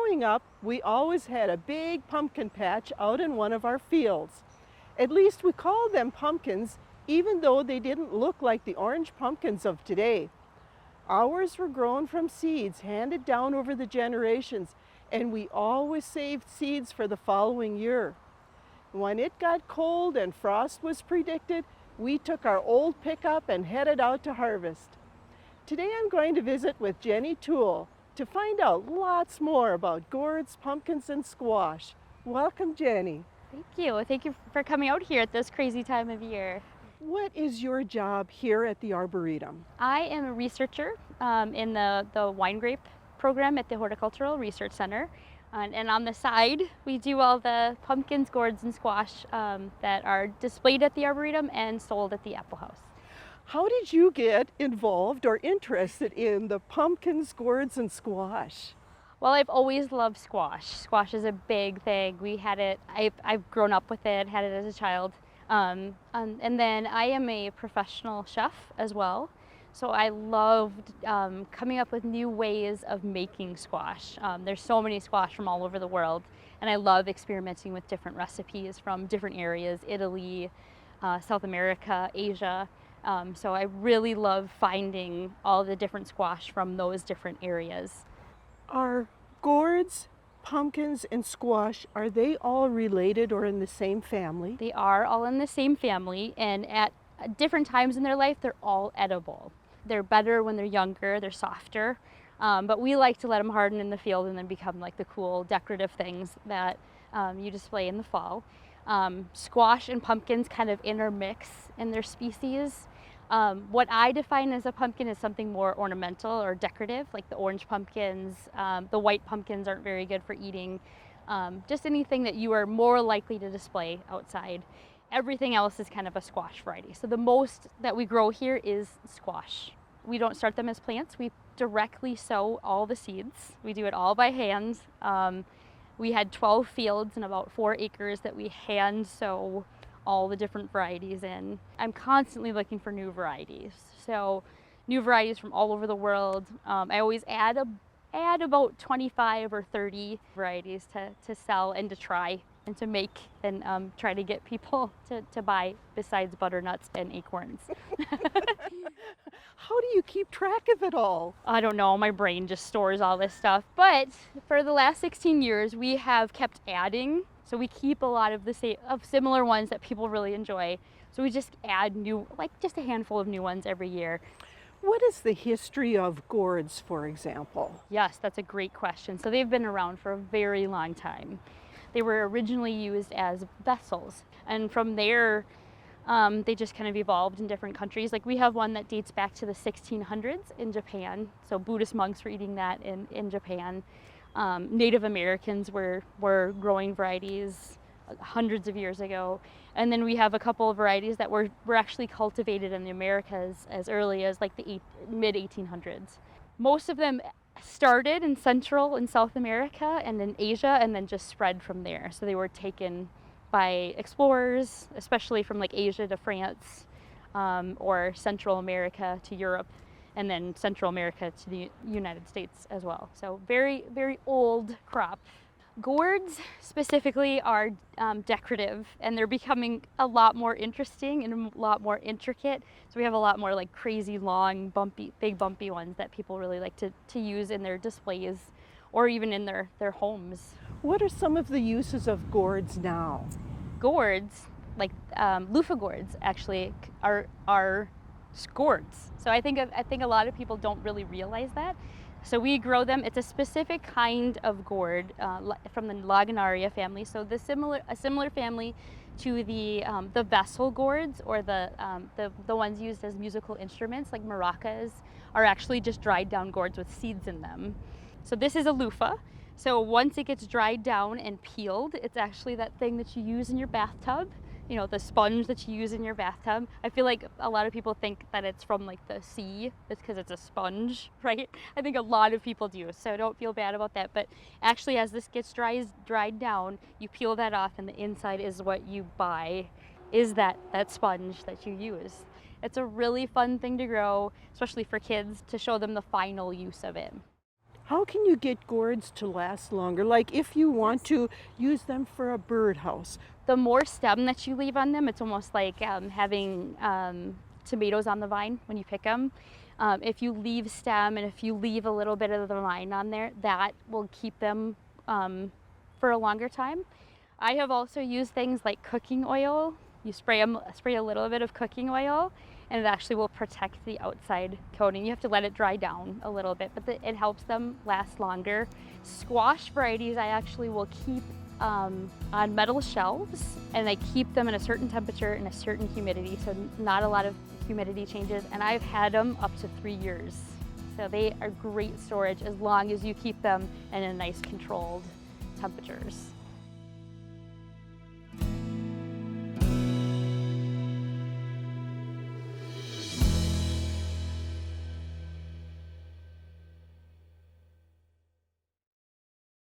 Growing up, we always had a big pumpkin patch out in one of our fields. At least we called them pumpkins, even though they didn't look like the orange pumpkins of today. Ours were grown from seeds handed down over the generations, and we always saved seeds for the following year. When it got cold and frost was predicted, we took our old pickup and headed out to harvest. Today I'm going to visit with Jenny Toole to find out lots more about gourds, pumpkins, and squash. Welcome, Jenny. Thank you. Thank you for coming out here at this crazy time of year. What is your job here at the Arboretum? I am a researcher in the wine grape program at the Horticultural Research Center. And on the side, we do all the pumpkins, gourds, and squash that are displayed at the Arboretum and sold at the Apple House. How did you get involved or interested in the pumpkins, gourds, and squash? Well, I've always loved squash. Squash is a big thing. We had it, I've grown up with it, had it as a child. And then I am a professional chef as well. So I loved coming up with new ways of making squash. There's so many squash from all over the world, and I love experimenting with different recipes from different areas, Italy, South America, Asia. So I really love finding all the different squash from those different areas. Are gourds, pumpkins, and squash, are they all related or in the same family? They are all in the same family, and at different times in their life, they're all edible. They're better when they're younger, they're softer, but we like to let them harden in the field and then become like the cool decorative things that you display in the fall. Squash and pumpkins kind of intermix in their species. What I define as a pumpkin is something more ornamental or decorative, like the orange pumpkins. The white pumpkins aren't very good for eating. Just anything that you are more likely to display outside. Everything else is kind of a squash variety. So the most that we grow here is squash. We don't start them as plants. We directly sow all the seeds. We do it all by hand. We had 12 fields and about 4 acres that we hand sow all the different varieties in. I'm constantly looking for new varieties. So new varieties from all over the world. I always add about 25 or 30 varieties to sell and to try and to make and try to get people to buy besides butternuts and acorns. How do you keep track of it all? I don't know, my brain just stores all this stuff. But for the last 16 years, we have kept adding. So we keep a lot of similar ones that people really enjoy. So we just add new, like just a handful of new ones every year. What is the history of gourds, for example? Yes, that's a great question. So they've been around for a very long time. They were originally used as vessels, and from there they just kind of evolved in different countries. Like we have one that dates back to the 1600s in Japan. So Buddhist monks were eating that in Japan. Native Americans were growing varieties hundreds of years ago. And then we have a couple of varieties that were actually cultivated in the Americas as early as like the mid-1800s. Most of them started in Central and South America and in Asia and then just spread from there. So they were taken by explorers, especially from like Asia to France, or Central America to Europe, and then Central America to the United States as well. So very, very old crop. Gourds specifically are decorative, and they're becoming a lot more interesting and a lot more intricate. So we have a lot more like crazy long, big bumpy ones that people really like to use in their displays or even in their homes. What are some of the uses of gourds now? Gourds, like loofah gourds, actually are gourds. So I think a lot of people don't really realize that. So we grow them. It's a specific kind of gourd from the Lagenaria family. So a similar family to the vessel gourds, or the ones used as musical instruments like maracas, are actually just dried down gourds with seeds in them. So this is a loofah. So once it gets dried down and peeled, it's actually that thing that you use in your bathtub. You know, the sponge that you use in your bathtub. I feel like a lot of people think that it's from like the sea. It's because it's a sponge, right? I think a lot of people do, so don't feel bad about that. But actually, as this gets dried down, you peel that off, and the inside is what you buy, is that sponge that you use. It's a really fun thing to grow, especially for kids, to show them the final use of it. How can you get gourds to last longer? Like if you want to use them for a birdhouse. The more stem that you leave on them, it's almost like having tomatoes on the vine when you pick them. If you leave stem and if you leave a little bit of the vine on there, that will keep them for a longer time. I have also used things like cooking oil. You spray a little bit of cooking oil, and it actually will protect the outside coating. You have to let it dry down a little bit, but it helps them last longer. Squash varieties I actually will keep on metal shelves, and I keep them in a certain temperature and a certain humidity, so not a lot of humidity changes, and I've had them up to 3 years. So they are great storage as long as you keep them in a nice controlled temperatures.